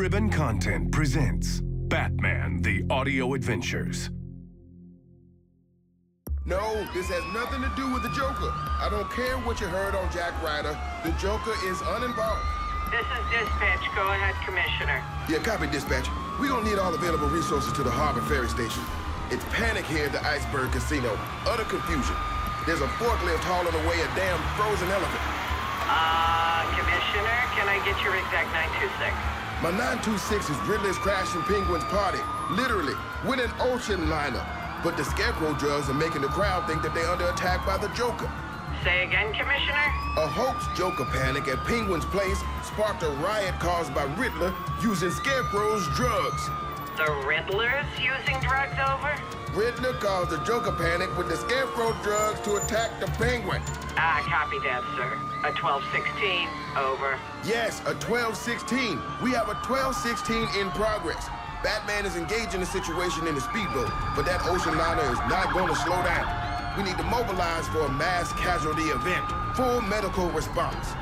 Ribbon Content presents Batman: The Audio Adventures. No, this has nothing to do with the Joker. I don't care what you heard on Jack Ryder. The Joker is uninvolved. This is dispatch. Go ahead, Commissioner. Yeah, copy, dispatch. We're gonna need all available resources to the Harbor Ferry Station. It's panic here at the Iceberg Casino. Utter confusion. There's a forklift hauling away a damn frozen elephant. Commissioner, can I get your exact 926? My 926 is Riddler's Crashing Penguins party. Literally, with an ocean liner. But the scarecrow drugs are making the crowd think that they're under attack by the Joker. Say again, Commissioner? A hoax Joker panic at Penguin's place sparked a riot caused by Riddler using Scarecrow's drugs. The Riddler's using drugs over? Riddler caused the Joker panic with the Scarecrow drugs to attack the Penguin. Copy that, sir. A 1216, over. Yes, a 1216. We have a 1216 in progress. Batman is engaging the situation in the speedboat, but that ocean liner is not going to slow down. We need to mobilize for a mass casualty event. Full medical response.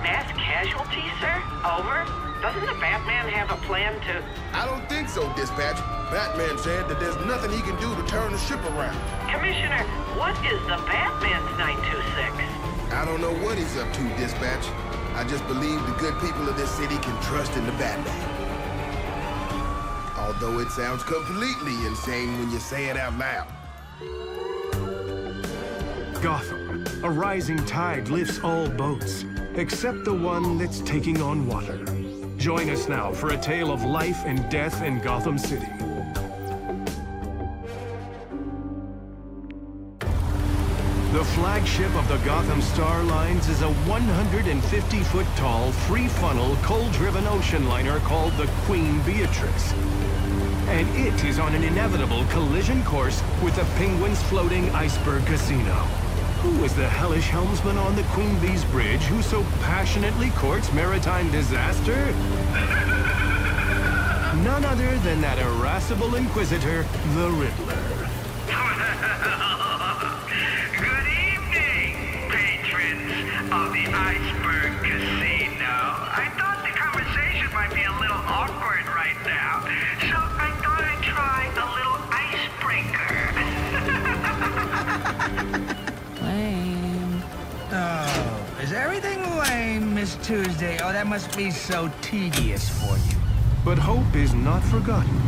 Mass casualty, sir? Over? Doesn't the Batman have a plan to... I don't think so, Dispatch. Batman said that there's nothing he can do to turn the ship around. Commissioner, what is the Batman's 926? I don't know what he's up to, Dispatch. I just believe the good people of this city can trust in the Batman. Although it sounds completely insane when you say it out loud. Gotham. A rising tide lifts all boats, except the one that's taking on water. Join us now for a tale of life and death in Gotham City. The flagship of the Gotham Star Lines is a 150-foot-tall, free-funnel, coal-driven ocean liner called the Queen Beatrice. And it is on an inevitable collision course with the Penguin's floating Iceberg Casino. Who is the hellish helmsman on the Queen Bee's Bridge who so passionately courts maritime disaster? None other than that irascible inquisitor, the Riddler. Good evening, patrons of the Iceberg Casino. I thought the conversation might be a little awkward right now, so I thought I'd try a little icebreaker. Lame. Oh, is everything lame, Miss Tuesday? Oh, that must be so tedious for you. But hope is not forgotten.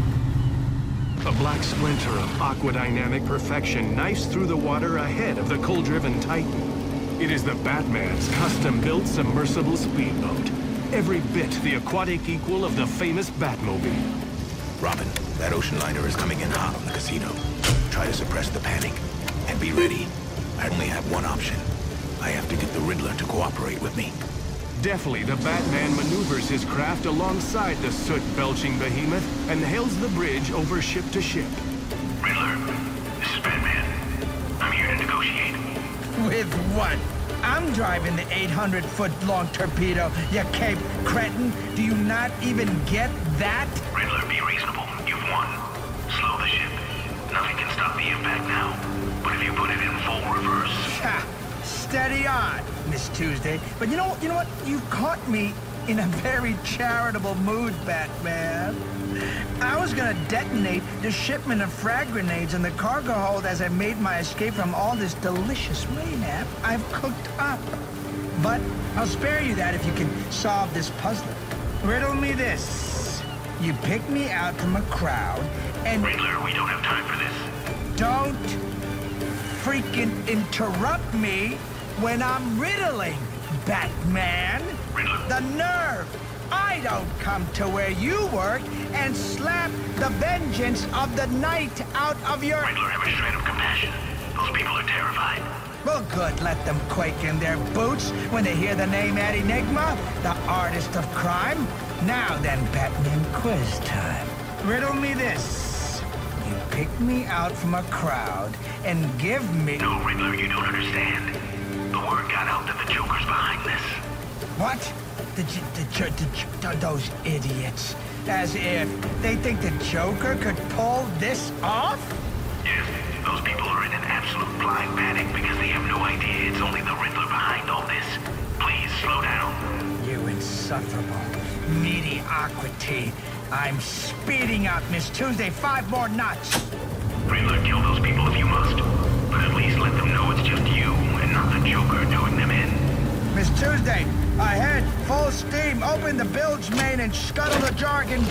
A black splinter of aquadynamic perfection knifes through the water ahead of the coal-driven Titan. It is the Batman's custom-built submersible speedboat. Every bit the aquatic equal of the famous Batmobile. Robin, that ocean liner is coming in hot on the casino. Try to suppress the panic. And be ready. I only have one option. I have to get the Riddler to cooperate with me. Deftly, the Batman maneuvers his craft alongside the soot-belching behemoth and hails the bridge over ship to ship. Riddler, this is Batman. I'm here to negotiate. With what? I'm driving the 800-foot-long torpedo, you Cape Cretin. Do you not even get that? Riddler, be reasonable. You've won. Slow the ship. Nothing can stop the impact now. But if you put it in full reverse... Ha! Steady on, Miss Tuesday. But you know what? You caught me in a very charitable mood, Batman. I was gonna detonate the shipment of frag grenades in the cargo hold as I made my escape from all this delicious mayhem I've cooked up. But I'll spare you that if you can solve this puzzle. Riddle me this. You pick me out from a crowd and... Riddler, we don't have time for this. Don't freaking interrupt me when I'm riddling, Batman. Riddler. The nerve! I don't come to where you work and slap the vengeance of the night out of your... Riddler, have a shred of compassion. Those people are terrified. Well, good. Let them quake in their boots when they hear the name Ad Enigma, the artist of crime. Now then, Batman quiz time. Riddle me this. You pick me out from a crowd and give me... No, Riddler, you don't understand. The word got out that the Joker's behind this. What? Those idiots. As if they think the Joker could pull this off? Yes, those people are in an absolute blind panic because they have no idea it's only the Riddler behind all this. Please, slow down. You insufferable. Mediocrity. I'm speeding up, Miss Tuesday. 5 more knots. Riddler, kill those people if you must. But at least let them know it's just you and not the Joker doing them in. Miss Tuesday, ahead, full steam. Open the bilge main and scuttle the jargon.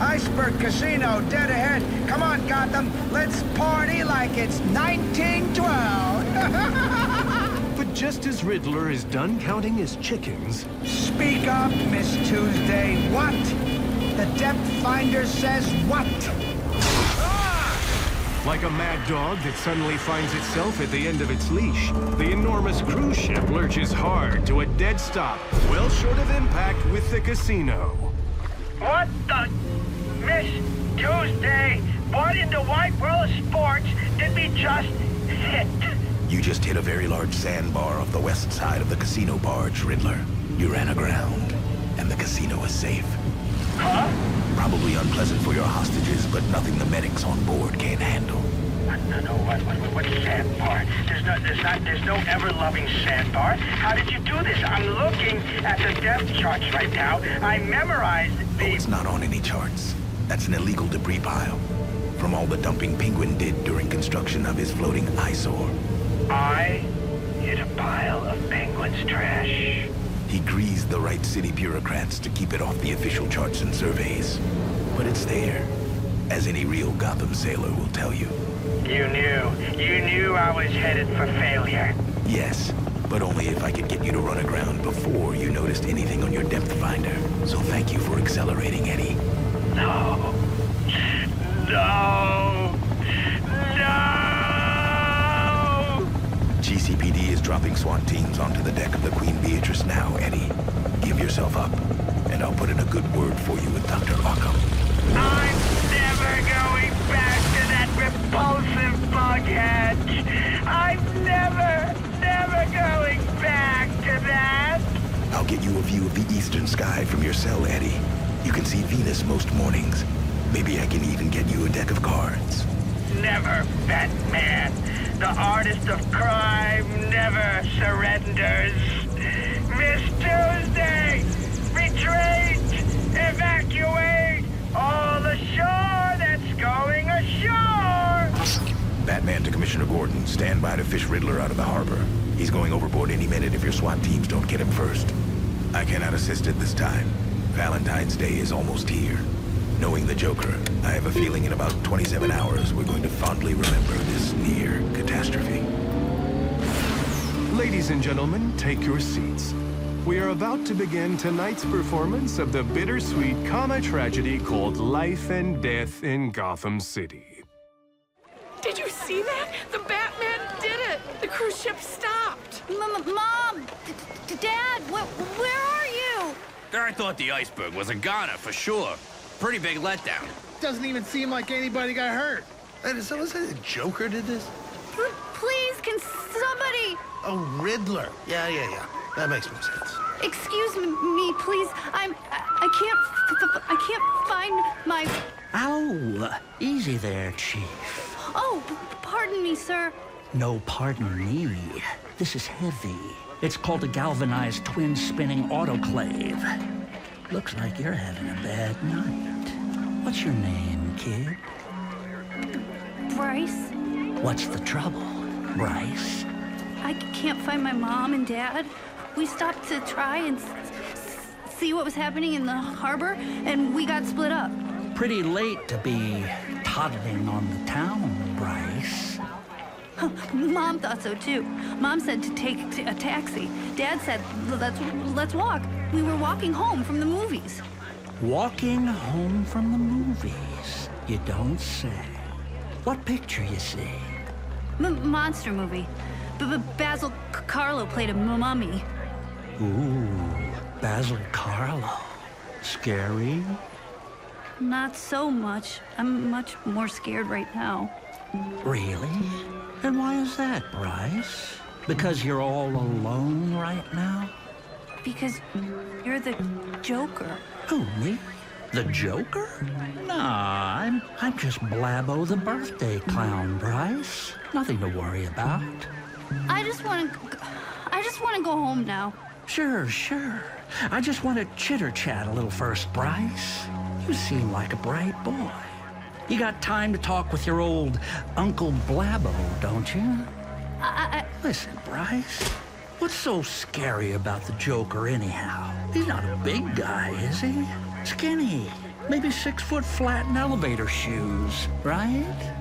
Iceberg Casino, dead ahead. Come on, Gotham. Let's party like it's 1912. But just as Riddler is done counting his chickens... Speak up, Miss Tuesday. What? The depth finder says what? Like a mad dog that suddenly finds itself at the end of its leash, the enormous cruise ship lurches hard to a dead stop, well short of impact with the casino. What the... Miss Tuesday, what in the wide world of sports did we just hit? You just hit a very large sandbar off the west side of the casino barge, Riddler. You ran aground, and the casino is safe. Huh? Probably unpleasant for your hostages, but nothing the medics on board can't handle. What sandbar? There's no ever-loving sandbar. How did you do this? I'm looking at the depth charts right now. I memorized the... Oh, it's not on any charts. That's an illegal debris pile. From all the dumping Penguin did during construction of his floating eyesore. I hit a pile of Penguin's trash. He greased the right city bureaucrats to keep it off the official charts and surveys. But it's there, as any real Gotham sailor will tell you. You knew I was headed for failure. Yes, but only if I could get you to run aground before you noticed anything on your depth finder. So thank you for accelerating, Eddie. No. GCPD is dropping SWAT teams onto the deck of the Queen Beatrice now, Eddie. Give yourself up, and I'll put in a good word for you with Dr. Arkham. I'm never going back to that repulsive bughead. I'm never going back to that. I'll get you a view of the eastern sky from your cell, Eddie. You can see Venus most mornings. Maybe I can even get you a deck of cards. Never, Batman. The artist of crime never surrenders. Miss Tuesday, retreat! Evacuate! All ashore that's going ashore! Batman to Commissioner Gordon. Stand by to fish Riddler out of the harbor. He's going overboard any minute if your SWAT teams don't get him first. I cannot assist at this time. Valentine's Day is almost here. Knowing the Joker, I have a feeling in about 27 hours we're going to fondly remember this near catastrophe. Ladies and gentlemen, take your seats. We are about to begin tonight's performance of the bittersweet comma tragedy called Life and Death in Gotham City. Did you see that? The Batman did it! The cruise ship stopped! Mom! Dad, where are you? I thought the iceberg was a goner for sure. Pretty big letdown. Doesn't even seem like anybody got hurt. So was it the Joker did this? Please, can somebody... Oh, Riddler. Yeah. That makes more sense. Excuse me, please. I can't find my... Ow! Easy there, Chief. Oh, pardon me, sir. No, pardon me. This is heavy. It's called a galvanized twin-spinning autoclave. Looks like you're having a bad night. What's your name, kid? Bryce? What's the trouble, Bryce? I can't find my mom and dad. We stopped to try and see what was happening in the harbor, and we got split up. Pretty late to be toddling on the town, Bryce. Mom thought so, too. Mom said to take a taxi. Dad said, let's walk. We were walking home from the movies. Walking home from the movies? You don't say. What picture you see? Monster movie. Basil Carlo played a mummy. Ooh, Basil Carlo. Scary? Not so much. I'm much more scared right now. Really? And why is that, Bryce? Because you're all alone right now? Because you're the Joker. Who, me? The Joker? Nah, I'm just Blabbo the birthday clown, Bryce. Nothing to worry about. I just want to go home now. Sure. I just want to chitter-chat a little first, Bryce. You seem like a bright boy. You got time to talk with your old Uncle Blabbo, don't you? Listen, Bryce. What's so scary about the Joker anyhow? He's not a big guy, is he? Skinny. Maybe 6 foot flat in elevator shoes, right?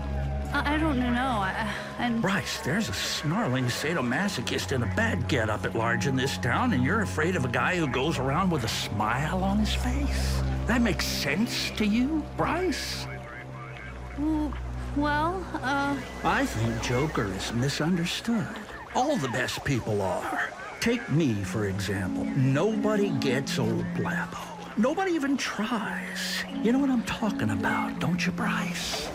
I don't know. Bryce, there's a snarling sadomasochist in a bad get-up at large in this town, and you're afraid of a guy who goes around with a smile on his face? That makes sense to you, Bryce? Well, I think Joker is misunderstood. All the best people are. Take me, for example. Nobody gets old Blabbo. Nobody even tries. You know what I'm talking about, don't you, Bryce?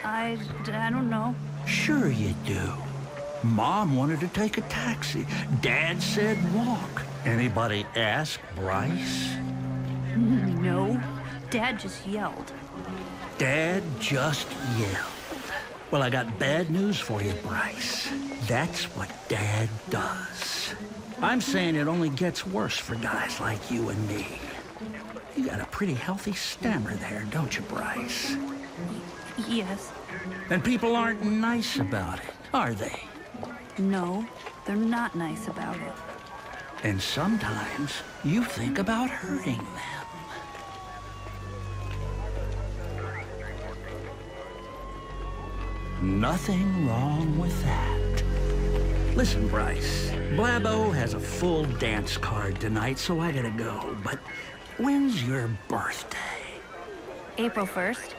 I don't know. Sure you do. Mom wanted to take a taxi. Dad said walk. Anybody ask Bryce? No. Dad just yelled. Dad just yelled. Well, I got bad news for you, Bryce. That's what Dad does. I'm saying it only gets worse for guys like you and me. You got a pretty healthy stammer there, don't you, Bryce? Yes. And people aren't nice about it, are they? No, they're not nice about it. And sometimes you think about hurting them. Nothing wrong with that. Listen, Bryce, Blabbo has a full dance card tonight, so I gotta go. But when's your birthday? April 1st.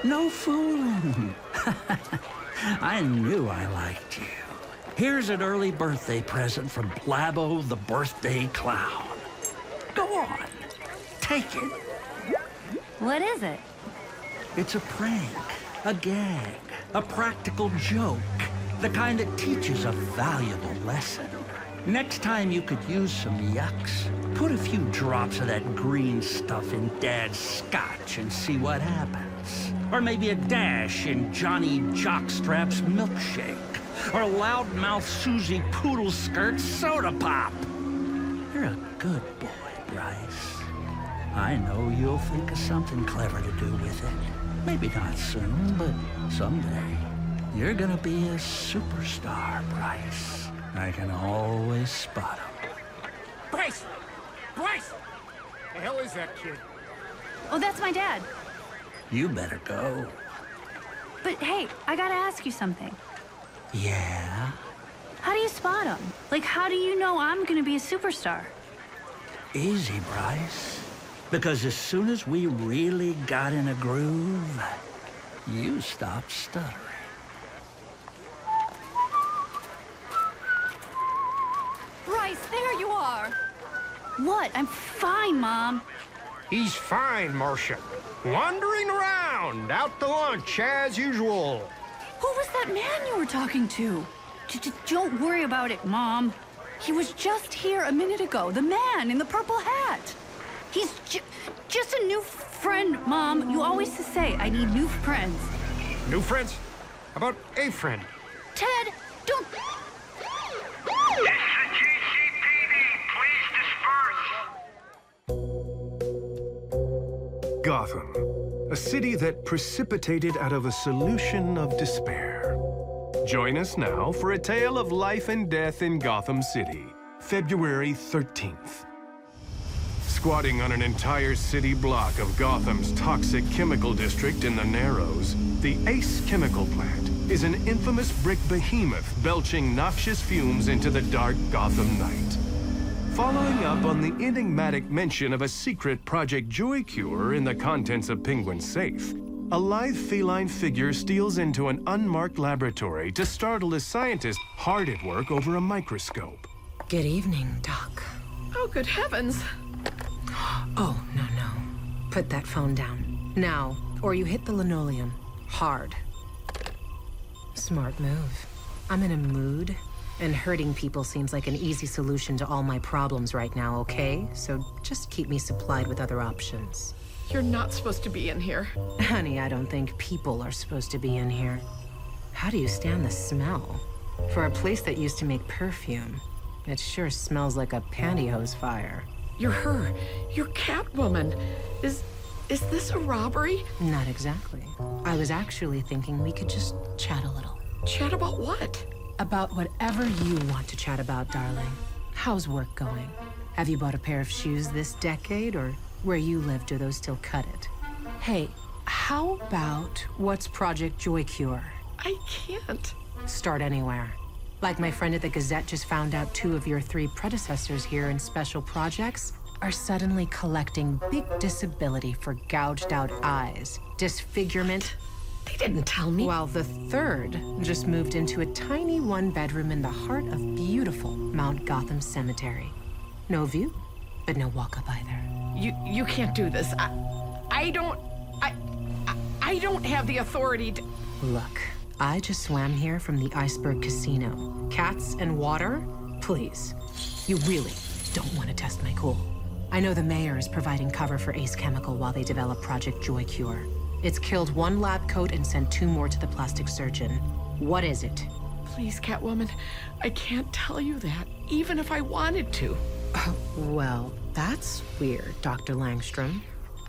No fooling. I knew I liked you. Here's an early birthday present from Blabbo the Birthday Clown. Go on, take it. What is it? It's a prank, a gag, a practical joke. The kind that teaches a valuable lesson. Next time you could use some yucks, put a few drops of that green stuff in Dad's scotch and see what happens. Or maybe a dash in Johnny Jockstrap's milkshake. Or loudmouth Susie Poodleskirt's soda pop. You're a good boy, Bryce. I know you'll think of something clever to do with it. Maybe not soon, but someday. You're gonna be a superstar, Bryce. I can always spot him. Bryce! Bryce! The hell is that kid? Oh, that's my dad. You better go. But hey, I gotta ask you something. Yeah? How do you spot him? Like, how do you know I'm gonna be a superstar? Easy, Bryce. Because as soon as we really got in a groove, you stopped stuttering. Bryce, there you are! What? I'm fine, Mom. He's fine, Marcia. Wandering around, out to lunch as usual. Who was that man you were talking to? Don't worry about it, Mom. He was just here a minute ago, the man in the purple hat. He's just a new friend, Mom. You always say I need new friends. New friends? How about a friend? Ted, don't... This is the GCPD. Please disperse. Gotham, a city that precipitated out of a solution of despair. Join us now for a tale of life and death in Gotham City, February 13th. Squatting on an entire city block of Gotham's toxic chemical district in the Narrows, the Ace Chemical Plant is an infamous brick behemoth belching noxious fumes into the dark Gotham night. Following up on the enigmatic mention of a secret Project JoyCure in the contents of Penguin's safe, a lithe feline figure steals into an unmarked laboratory to startle a scientist hard at work over a microscope. Good evening, Doc. Oh, good heavens. Oh, no. Put that phone down. Now, or you hit the linoleum. Hard. Smart move. I'm in a mood, and hurting people seems like an easy solution to all my problems right now, okay? So just keep me supplied with other options. You're not supposed to be in here. Honey, I don't think people are supposed to be in here. How do you stand the smell? For a place that used to make perfume, It sure smells like a pantyhose fire. You're her. You're Catwoman. Is this a robbery? Not exactly. I was actually thinking we could just chat a little. Chat about what? About whatever you want to chat about, darling. How's work going? Have you bought a pair of shoes this decade, or where you live, do those still cut it? Hey, how about what's Project JoyCure? I can't. Start anywhere. Like my friend at the Gazette just found out 2 of your 3 predecessors here in special projects are suddenly collecting big disability for gouged out eyes, disfigurement. They didn't tell me. While the 3rd just moved into a tiny 1-bedroom in the heart of beautiful Mount Gotham Cemetery. No view, but no walk-up either. You can't do this. I don't have the authority to... Look, I just swam here from the Iceberg Casino. Cats and water? Please. You really don't want to test my cool. I know the mayor is providing cover for Ace Chemical while they develop Project JoyCure. It's killed 1 lab coat and sent 2 more to the plastic surgeon. What is it? Please, Catwoman, I can't tell you that, even if I wanted to. Well, that's weird, Dr. Langstrom.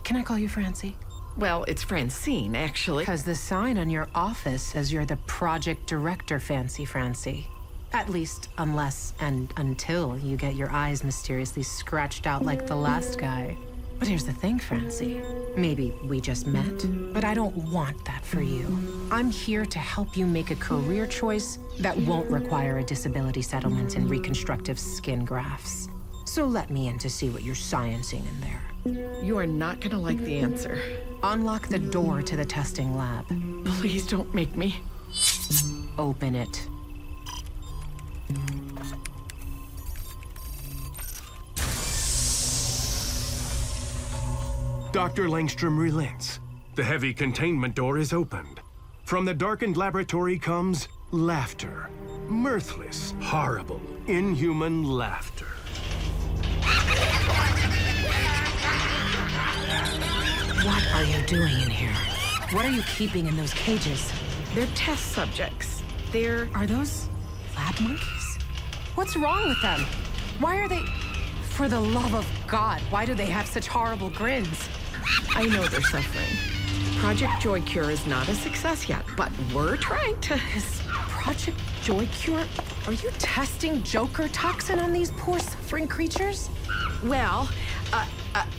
Can I call you Francie? Well, it's Francine, actually. Because the sign on your office says you're the project director, Fancy Francie. At least, unless and until you get your eyes mysteriously scratched out like the last guy. But here's the thing, Francie. Maybe we just met, but I don't want that for you. I'm here to help you make a career choice that won't require a disability settlement and reconstructive skin grafts. So let me in to see what you're sciencing in there. You are not gonna like the answer. Unlock the door to the testing lab. Please don't make me. Open it. Dr. Langstrom relents. The heavy containment door is opened. From the darkened laboratory comes laughter. Mirthless, horrible, inhuman laughter. What are you doing in here? What are you keeping in those cages? They're test subjects. Are those lab monkeys? What's wrong with them? Why are they... For the love of God, why do they have such horrible grins? I know they're suffering. Project JoyCure is not a success yet, but we're trying to... Is Project JoyCure? Are you testing Joker toxin on these poor suffering creatures? Well,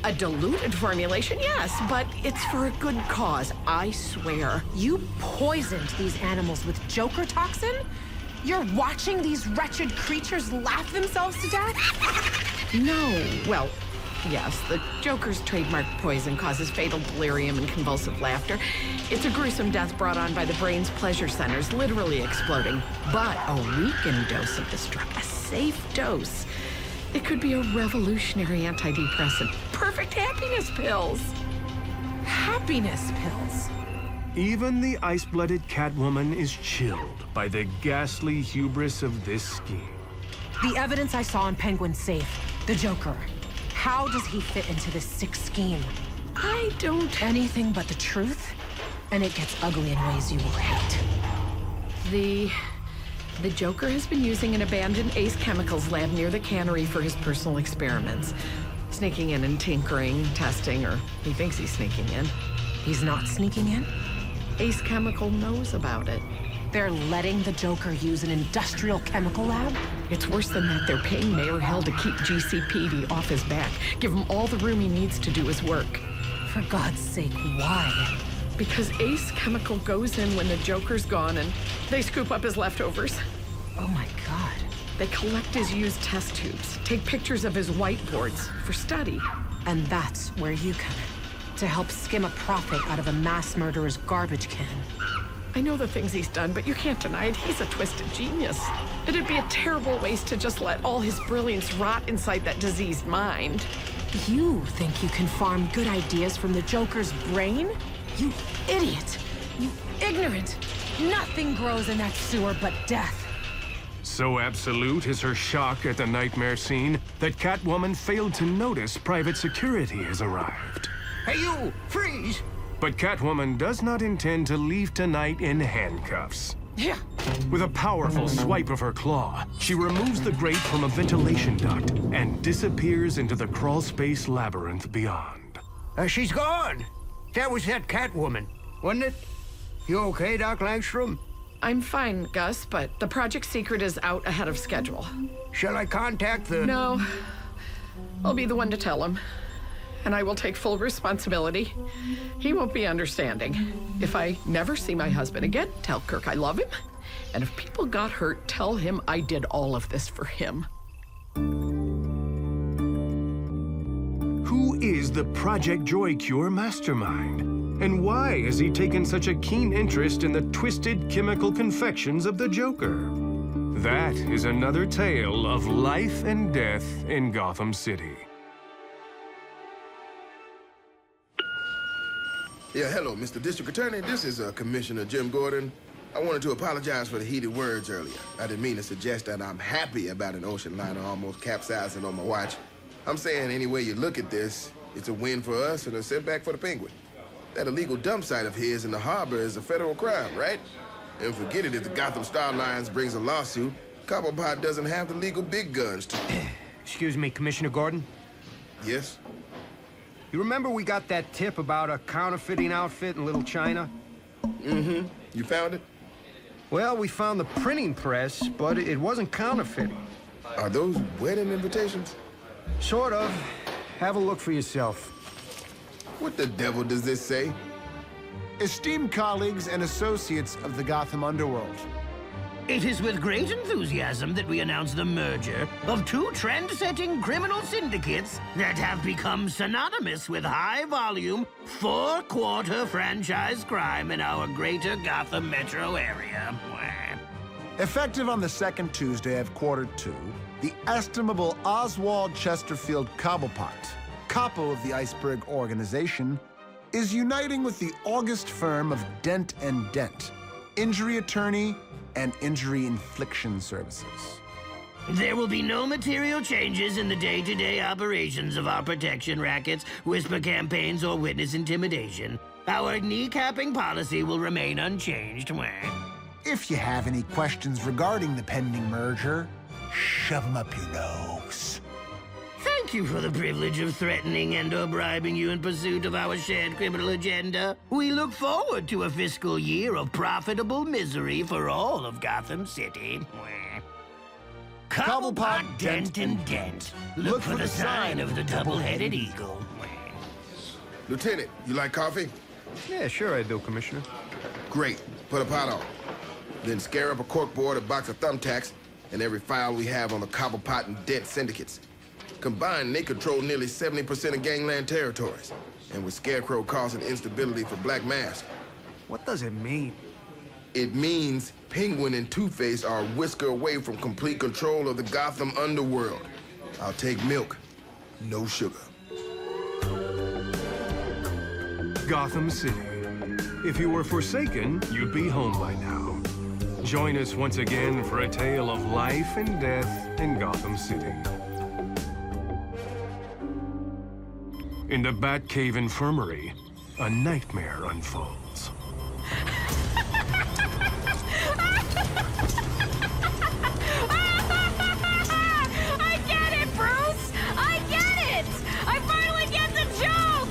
a diluted formulation, yes, but it's for a good cause, I swear. You poisoned these animals with Joker toxin? You're watching these wretched creatures laugh themselves to death? No. Well, yes, the Joker's trademark poison causes fatal delirium and convulsive laughter. It's a gruesome death brought on by the brain's pleasure centers literally exploding. But a weakened dose of this drug, a safe dose, it could be a revolutionary antidepressant. Perfect happiness pills. Happiness pills? Even the ice-blooded Catwoman is chilled by the ghastly hubris of this scheme. The evidence I saw in Penguin's safe, the Joker. How does he fit into this sick scheme? I don't... Anything but the truth, and it gets ugly in ways you will hate. The Joker has been using an abandoned Ace Chemicals lab near the cannery for his personal experiments. Sneaking in and tinkering, testing, or he thinks he's sneaking in. He's not sneaking in? Ace Chemical knows about it. They're letting the Joker use an industrial chemical lab? It's worse than that. They're paying Mayor Hill to keep GCPD off his back. Give him all the room he needs to do his work. For God's sake, why? Because Ace Chemical goes in when the Joker's gone and they scoop up his leftovers. Oh my God. They collect his used test tubes, take pictures of his whiteboards for study. And that's where you come in, to help skim a profit out of a mass murderer's garbage can. I know the things he's done, but you can't deny it. He's a twisted genius. It'd be a terrible waste to just let all his brilliance rot inside that diseased mind. You think you can farm good ideas from the Joker's brain? You idiot! You ignorant! Nothing grows in that sewer but death. So absolute is her shock at the nightmare scene that Catwoman failed to notice private security has arrived. Hey, you! Freeze! But Catwoman does not intend to leave tonight in handcuffs. Yeah. With a powerful swipe of her claw, she removes the grate from a ventilation duct and disappears into the crawl space labyrinth beyond. She's gone. That was that Catwoman, wasn't it? You okay, Doc Langstrom? I'm fine, Gus, but the project secret is out ahead of schedule. Shall I contact the... No. I'll be the one to tell him. And I will take full responsibility. He won't be understanding. If I never see my husband again, tell Kirk I love him. And if people got hurt, tell him I did all of this for him. Who is the Project JoyCure mastermind? And why has he taken such a keen interest in the twisted chemical confections of the Joker? That is another tale of life and death in Gotham City. Yeah, hello, Mr. District Attorney. This is Commissioner Jim Gordon. I wanted to apologize for the heated words earlier. I didn't mean to suggest that I'm happy about an ocean liner almost capsizing on my watch. I'm saying any way you look at this, it's a win for us and a setback for the Penguin. That illegal dump site of his in the harbor is a federal crime, right? And forget it if the Gotham Star Lines brings a lawsuit, Cobblepot doesn't have the legal big guns to... Excuse me, Commissioner Gordon? Yes? You remember we got that tip about a counterfeiting outfit in Little China? Mm-hmm. You found it? Well, we found the printing press, but it wasn't counterfeiting. Are those wedding invitations? Sort of. Have a look for yourself. What the devil does this say? Esteemed colleagues and associates of the Gotham underworld. It is with great enthusiasm that we announce the merger of two trend-setting criminal syndicates that have become synonymous with high-volume, four-quarter franchise crime in our greater Gotham metro area. Effective on the second Tuesday of Q2, the estimable Oswald Chesterfield Cobblepot, capo of the Iceberg organization, is uniting with the august firm of Dent & Dent, injury attorney and injury infliction services. There will be no material changes in the day-to-day operations of our protection rackets, whisper campaigns, or witness intimidation. Our kneecapping policy will remain unchanged. If you have any questions regarding the pending merger, shove them up your nose. Thank you for the privilege of threatening and/or bribing you in pursuit of our shared criminal agenda. We look forward to a fiscal year of profitable misery for all of Gotham City. Cobblepot, Dent & Dent. Look for the sign of the double-headed eagle. Lieutenant, you like coffee? Yeah, sure I do, Commissioner. Great. Put a pot on. Then scare up a corkboard, a box of thumbtacks, and every file we have on the Cobblepot and Dent syndicates. Combined, they control nearly 70% of gangland territories. And with Scarecrow causing instability for Black Mask. What does it mean? It means Penguin and Two-Face are a whisker away from complete control of the Gotham underworld. I'll take milk, no sugar. Gotham City. If you were forsaken, you'd be home by now. Join us once again for a tale of life and death in Gotham City. In the Batcave Infirmary, a nightmare unfolds. I get it, Bruce! I get it! I finally get the joke!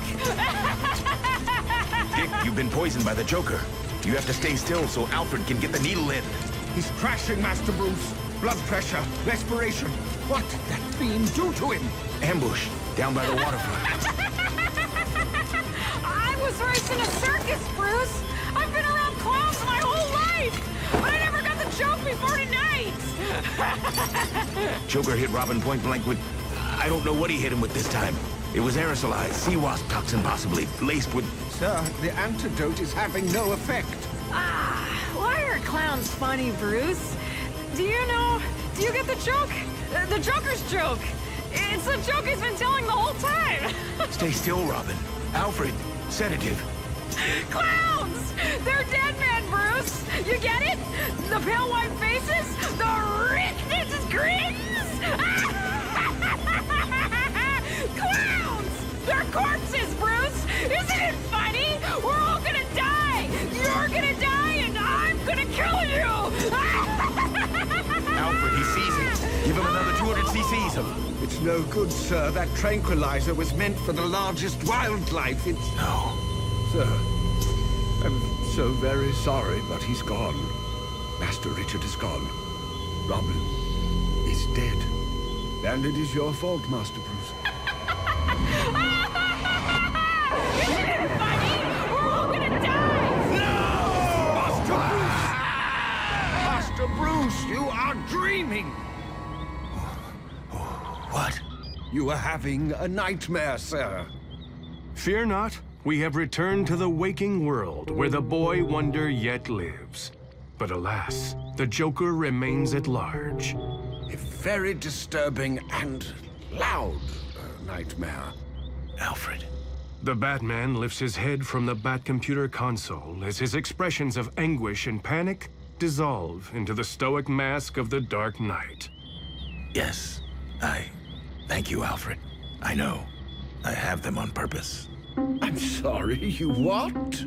Dick, you've been poisoned by the Joker. You have to stay still so Alfred can get the needle in. He's crashing, Master Bruce. Blood pressure, respiration. What did that fiend do to him? Ambush, down by the waterfront. I was raised in a circus, Bruce! I've been around clowns my whole life! But I never got the joke before tonight! Joker hit Robin point blank with... I don't know what he hit him with this time. It was aerosolized, sea wasp toxin possibly, laced with... Sir, the antidote is having no effect. Why are clowns funny, Bruce? Do you get the joke? The Joker's joke! It's a joke he's been telling the whole time! Stay still, Robin. Alfred, sedative. Clowns! They're dead men, Bruce! You get it? The pale white faces? The rictus grins? Clowns! They're corpses, Bruce! Isn't it funny? We're all gonna die! You're gonna die, and I'm gonna kill you! matter? It's no good, sir. That tranquilizer was meant for the largest wildlife in... No. Sir, I'm so very sorry, but he's gone. Master Richard is gone. Robin is dead. And it is your fault, Master Bruce. Isn't it funny? We're all gonna die! Master Bruce, you are dreaming! What? You are having a nightmare, sir. Fear not, we have returned to the waking world where the boy wonder yet lives. But alas, the Joker remains at large. A very disturbing and loud nightmare. Alfred. The Batman lifts his head from the Batcomputer console as his expressions of anguish and panic dissolve into the stoic mask of the Dark Knight. Yes, thank you, Alfred. I know. I have them on purpose. I'm sorry, you what?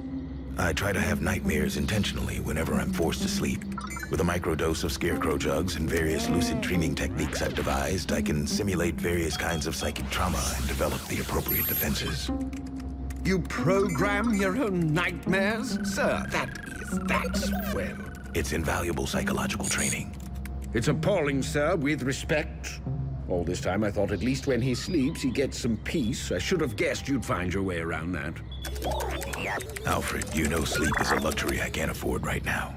I try to have nightmares intentionally whenever I'm forced to sleep. With a microdose of scarecrow jugs and various lucid dreaming techniques I've devised, I can simulate various kinds of psychic trauma and develop the appropriate defenses. You program your own nightmares? Sir, that's well. It's invaluable psychological training. It's appalling, sir, with respect. All this time I thought at least when he sleeps he gets some peace. I should have guessed you'd find your way around that. Alfred, you know sleep is a luxury I can't afford right now.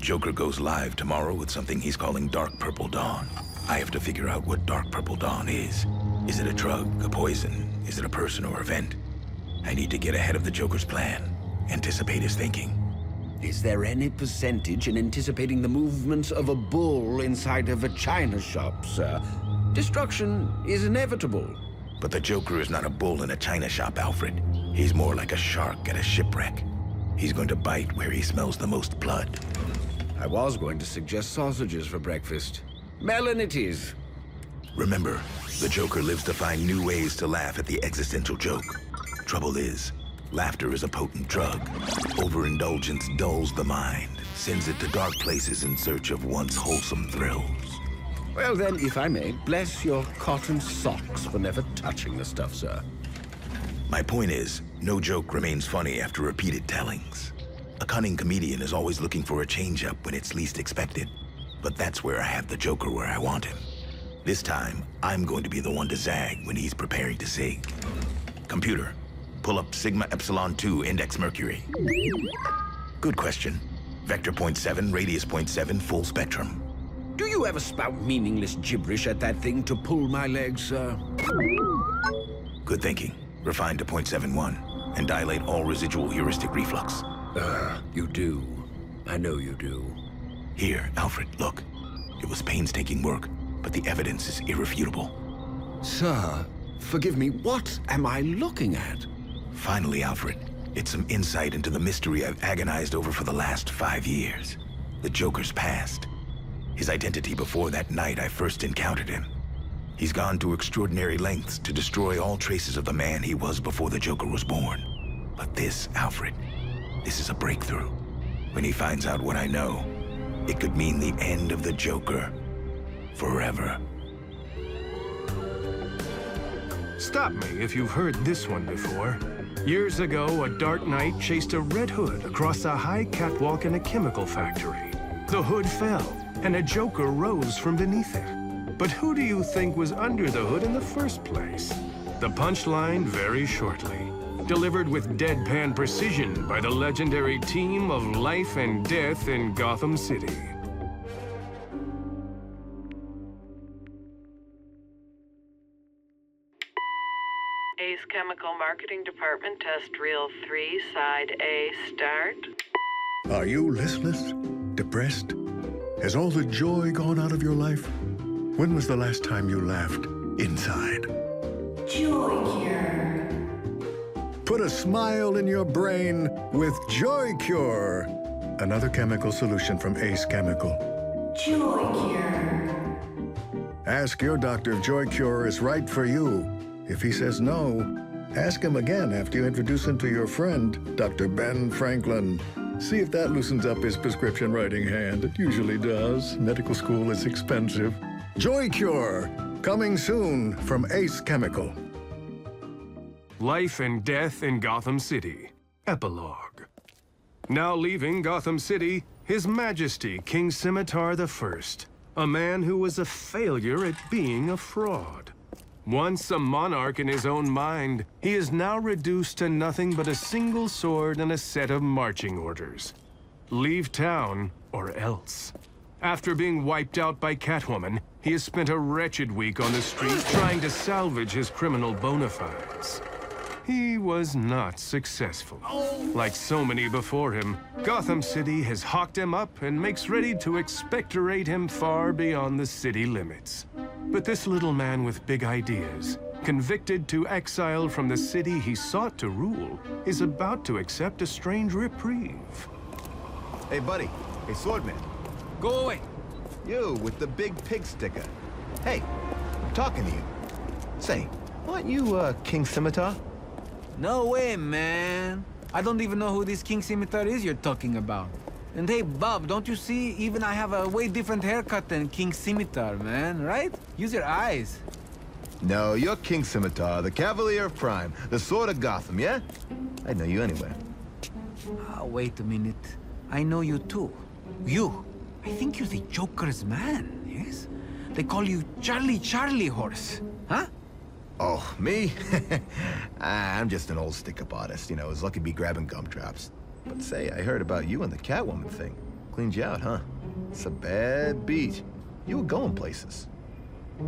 Joker goes live tomorrow with something he's calling Dark Purple Dawn. I have to figure out what Dark Purple Dawn is. Is it a drug, a poison? Is it a person or event? I need to get ahead of the Joker's plan, anticipate his thinking. Is there any percentage in anticipating the movements of a bull inside of a china shop, sir? Destruction is inevitable. But the Joker is not a bull in a china shop, Alfred. He's more like a shark at a shipwreck. He's going to bite where he smells the most blood. I was going to suggest sausages for breakfast. Melon it is. Remember, the Joker lives to find new ways to laugh at the existential joke. Trouble is, laughter is a potent drug. Overindulgence dulls the mind, sends it to dark places in search of once wholesome thrills. Well then, if I may, bless your cotton socks for never touching the stuff, sir. My point is, no joke remains funny after repeated tellings. A cunning comedian is always looking for a change-up when it's least expected. But that's where I have the Joker where I want him. This time, I'm going to be the one to zag when he's preparing to zig. Computer, pull up Sigma Epsilon 2 Index Mercury. Good question. Vector 0.7, radius 0.7, full spectrum. Do you ever spout meaningless gibberish at that thing to pull my legs, sir? Good thinking. Refine to 0.71 and dilate all residual heuristic reflux. You do. I know you do. Here, Alfred, look. It was painstaking work, but the evidence is irrefutable. Sir, forgive me, what am I looking at? Finally, Alfred, it's some insight into the mystery I've agonized over for the last 5 years. The Joker's past. His identity before that night I first encountered him. He's gone to extraordinary lengths to destroy all traces of the man he was before the Joker was born. But this, Alfred, this is a breakthrough. When he finds out what I know, it could mean the end of the Joker. Forever. Stop me if you've heard this one before. Years ago, a dark night chased a Red Hood across a high catwalk in a chemical factory. The hood fell, and a Joker rose from beneath it. But who do you think was under the hood in the first place? The punchline very shortly. Delivered with deadpan precision by the legendary team of Life and Death in Gotham City. Ace Chemical Marketing Department, test reel 3, side A, start. Are you listless? Depressed? Has all the joy gone out of your life? When was the last time you laughed inside? JoyCure. Put a smile in your brain with JoyCure. Another chemical solution from Ace Chemical. JoyCure. Ask your doctor if JoyCure is right for you. If he says no, ask him again after you introduce him to your friend, Dr. Ben Franklin. See if that loosens up his prescription writing hand. It usually does. Medical school is expensive. JoyCure. Coming soon from Ace Chemical. Life and Death in Gotham City. Epilogue. Now leaving Gotham City, His Majesty King Scimitar I, a man who was a failure at being a fraud. Once a monarch in his own mind, he is now reduced to nothing but a single sword and a set of marching orders. Leave town or else. After being wiped out by Catwoman, he has spent a wretched week on the street trying to salvage his criminal bona fides. He was not successful. Like so many before him, Gotham City has hawked him up and makes ready to expectorate him far beyond the city limits. But this little man with big ideas, convicted to exile from the city he sought to rule, is about to accept a strange reprieve. Hey, buddy. Hey, Swordman. Go away. You, with the big pig sticker. Hey, I'm talking to you. Say, aren't you, King Scimitar? No way, man. I don't even know who this King Scimitar is you're talking about. And hey, Bob, don't you see? Even I have a way different haircut than King Scimitar, man, right? Use your eyes. No, you're King Scimitar, the Cavalier of Crime, the Sword of Gotham, yeah? I'd know you anywhere. Wait a minute. I know you too. You. I think you're the Joker's man, yes? They call you Charlie Horse, huh? Oh, me? I'm just an old stick-up artist, you know, was lucky to be grabbing gumdrops. But say, I heard about you and the Catwoman thing. Cleaned you out, huh? It's a bad beat. You were going places.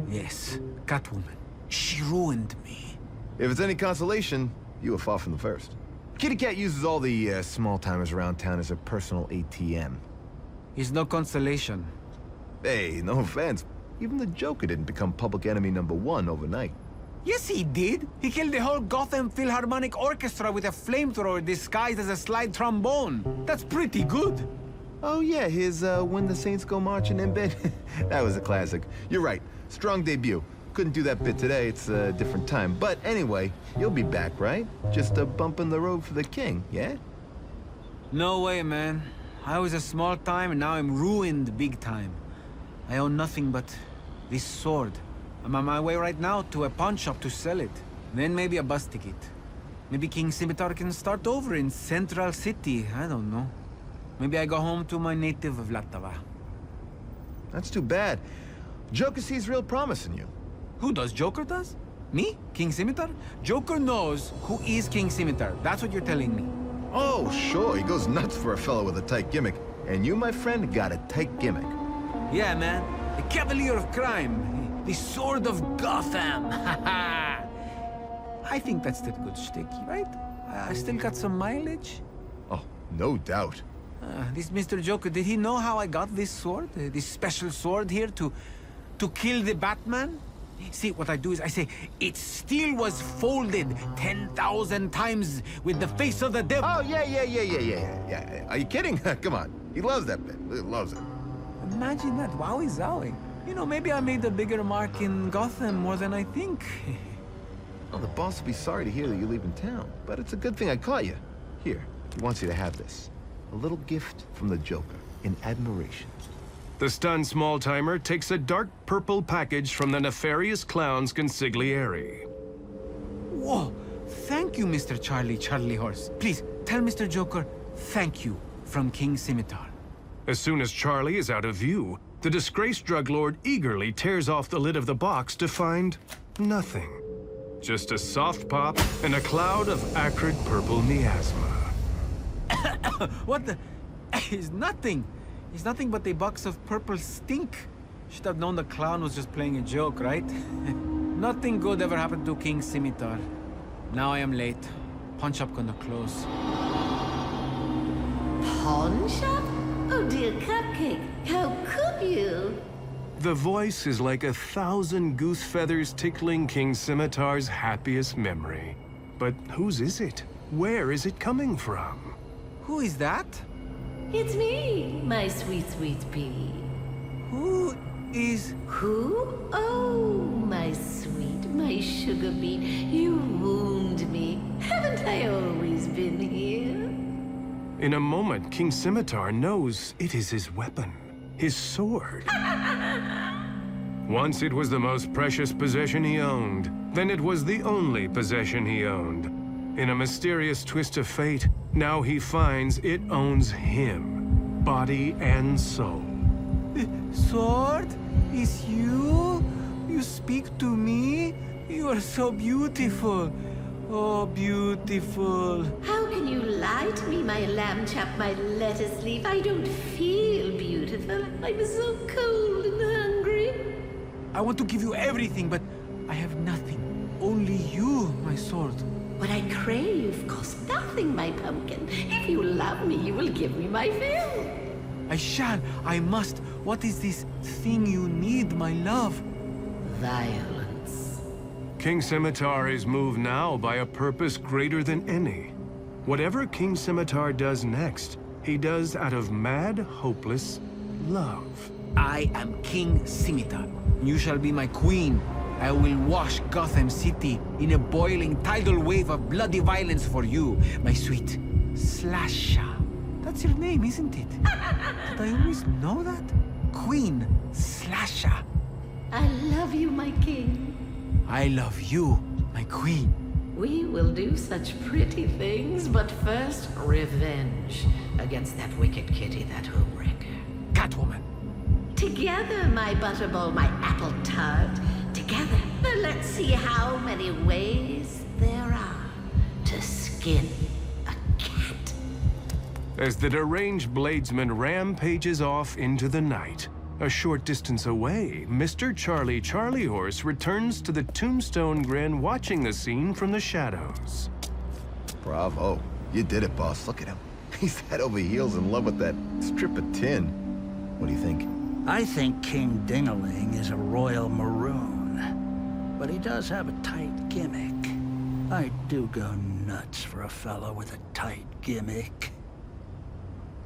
Yes, Catwoman. She ruined me. If it's any consolation, you were far from the first. Kitty Cat uses all the small-timers around town as her personal ATM. It's no consolation. Hey, no offense. Even the Joker didn't become public enemy #1 overnight. Yes, he did. He killed the whole Gotham Philharmonic Orchestra with a flamethrower disguised as a slide trombone. That's pretty good. Oh, yeah, his When the Saints Go Marching in bit. That was a classic. You're right. Strong debut. Couldn't do that bit today. It's a different time. But anyway, you'll be back, right? Just a bump in the road for the king, yeah? No way, man. I was a small time and now I'm ruined big time. I own nothing but this sword. I'm on my way right now to a pawn shop to sell it. Then maybe a bus ticket. Maybe King Scimitar can start over in Central City. I don't know. Maybe I go home to my native Vlatava. That's too bad. Joker sees real promise in you. Who does? Joker does? Me? King Scimitar? Joker knows who is King Scimitar. That's what you're telling me. Oh, sure. He goes nuts for a fellow with a tight gimmick. And you, my friend, got a tight gimmick. Yeah, man. The Cavalier of Crime. The Sword of Gotham. I think that's still good shtick, right? I still got some mileage. Oh, no doubt. This Mr. Joker, did he know how I got this sword? This special sword here to kill the Batman? See, what I do is I say, it still was folded 10,000 times with the face of the devil. Oh, yeah. Are you kidding? Come on. He loves that bit. He loves it. Imagine that. Wowie zowie. You know, maybe I made a bigger mark in Gotham more than I think. Well, the boss will be sorry to hear that you're leaving town, but it's a good thing I caught you. Here, he wants you to have this. A little gift from the Joker, in admiration. The stunned small-timer takes a dark purple package from the nefarious clown's consigliere. Whoa! Thank you, Mr. Charlie Horse. Please, tell Mr. Joker, thank you from King Scimitar. As soon as Charlie is out of view, the disgraced drug lord eagerly tears off the lid of the box to find nothing. Just a soft pop and a cloud of acrid purple miasma. What the? It's nothing. It's nothing but a box of purple stink. Should have known the clown was just playing a joke, right? Nothing good ever happened to King Scimitar. Now I am late. Pawn shop gonna close. Pawn shop? Oh dear Cupcake, how could you? The voice is like 1,000 goose feathers tickling King Scimitar's happiest memory. But whose is it? Where is it coming from? Who is that? It's me, my sweet, sweet pea. Who is... Who? Oh, my sweet, my sugar beet. You wound me. Haven't I always been here? In a moment, King Scimitar knows it is his weapon, his sword. Once it was the most precious possession he owned. Then it was the only possession he owned. In a mysterious twist of fate, now he finds it owns him, body and soul. Sword? Is you? You speak to me? You are so beautiful. Oh, beautiful. How can you lie to me, my lamb chap, my lettuce leaf? I don't feel beautiful. I'm so cold and hungry. I want to give you everything, but I have nothing. Only you, my sword. What I crave costs nothing, my pumpkin. If you love me, you will give me my fill. I shall. I must. What is this thing you need, my love? Violence. King Scimitar is moved now by a purpose greater than any. Whatever King Scimitar does next, he does out of mad, hopeless love. I am King Scimitar. You shall be my queen. I will wash Gotham City in a boiling tidal wave of bloody violence for you, my sweet Slasha. That's your name, isn't it? Did I always know that? Queen Slasha. I love you, my king. I love you, my queen. We will do such pretty things, but first, revenge against that wicked kitty, that homewrecker. Catwoman. Together, my butterball, my apple tart. Together, let's see how many ways there are to skin a cat. As the deranged bladesman rampages off into the night, a short distance away, Mr. Charlie Horse returns to the Tombstone Grin, watching the scene from the shadows. Bravo. You did it, boss. Look at him. He's head over heels in love with that strip of tin. What do you think? I think King Dingaling is a royal maroon, but he does have a tight gimmick. I do go nuts for a fellow with a tight gimmick.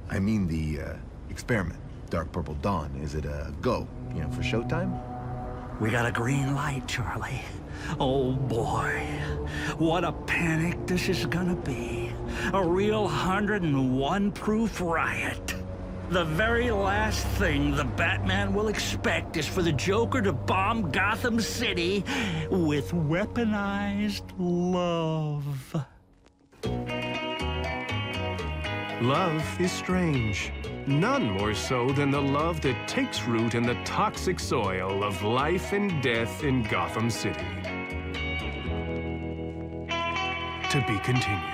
I mean the, experiment. Dark Purple Dawn. Is it a go? You know, for showtime? We got a green light, Charlie. Oh boy, what a panic this is gonna be. A real 101 proof riot. The very last thing the Batman will expect is for the Joker to bomb Gotham City with weaponized love. Love is strange. None more so than the love that takes root in the toxic soil of life and death in Gotham City. To be continued.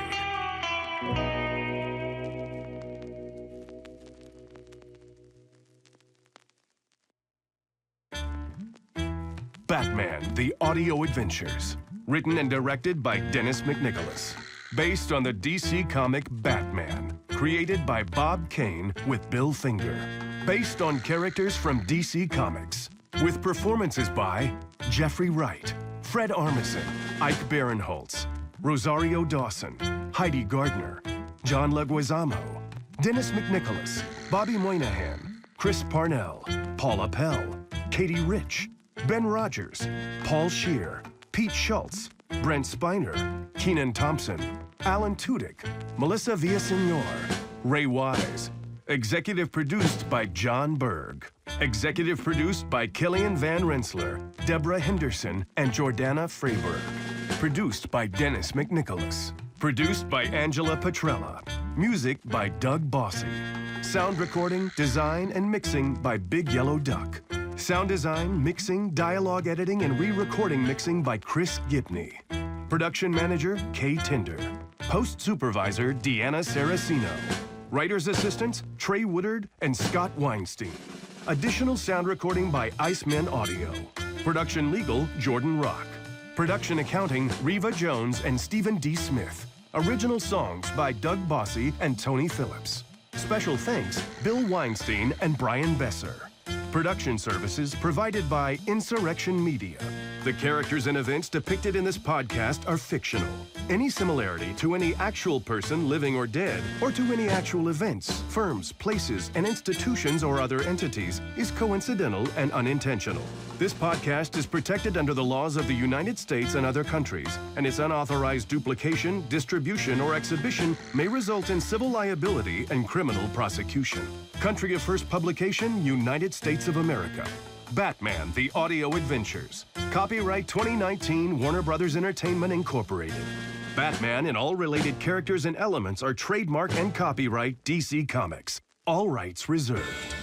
Batman, The Audio Adventures. Written and directed by Dennis McNicholas. Based on the DC comic Batman. Created by Bob Kane with Bill Finger. Based on characters from DC Comics. With performances by Jeffrey Wright, Fred Armisen, Ike Barinholtz, Rosario Dawson, Heidi Gardner, John Leguizamo, Dennis McNicholas, Bobby Moynihan, Chris Parnell, Paula Pell, Katie Rich, Ben Rogers, Paul Scheer, Pete Schultz, Brent Spiner, Keenan Thompson, Alan Tudyk, Melissa Villasenor, Ray Wise. Executive produced by John Berg. Executive produced by Killian Van Rensselaer, Deborah Henderson, and Jordana Freiberg. Produced by Dennis McNicholas. Produced by Angela Petrella. Music by Doug Bossy. Sound recording, design, and mixing by Big Yellow Duck. Sound design, mixing, dialogue editing, and re-recording mixing by Chris Gipney. Production manager, Kay Tinder. Post supervisor, Deanna Saraceno. Writer's assistants, Trey Woodard and Scott Weinstein. Additional sound recording by Iceman Audio. Production legal, Jordan Rock. Production accounting, Reva Jones and Stephen D. Smith. Original songs by Doug Bossy and Tony Phillips. Special thanks, Bill Weinstein and Brian Besser. Production services provided by Insurrection Media. The characters and events depicted in this podcast are fictional. Any similarity to any actual person, living or dead, or to any actual events, firms, places, and institutions or other entities is coincidental and unintentional. This podcast is protected under the laws of the United States and other countries, and its unauthorized duplication, distribution, or exhibition may result in civil liability and criminal prosecution. Country of first publication, United States of America. Batman, The Audio Adventures. Copyright 2019 Warner Brothers Entertainment Incorporated. Batman and all related characters and elements are trademark and copyright DC Comics. All rights reserved.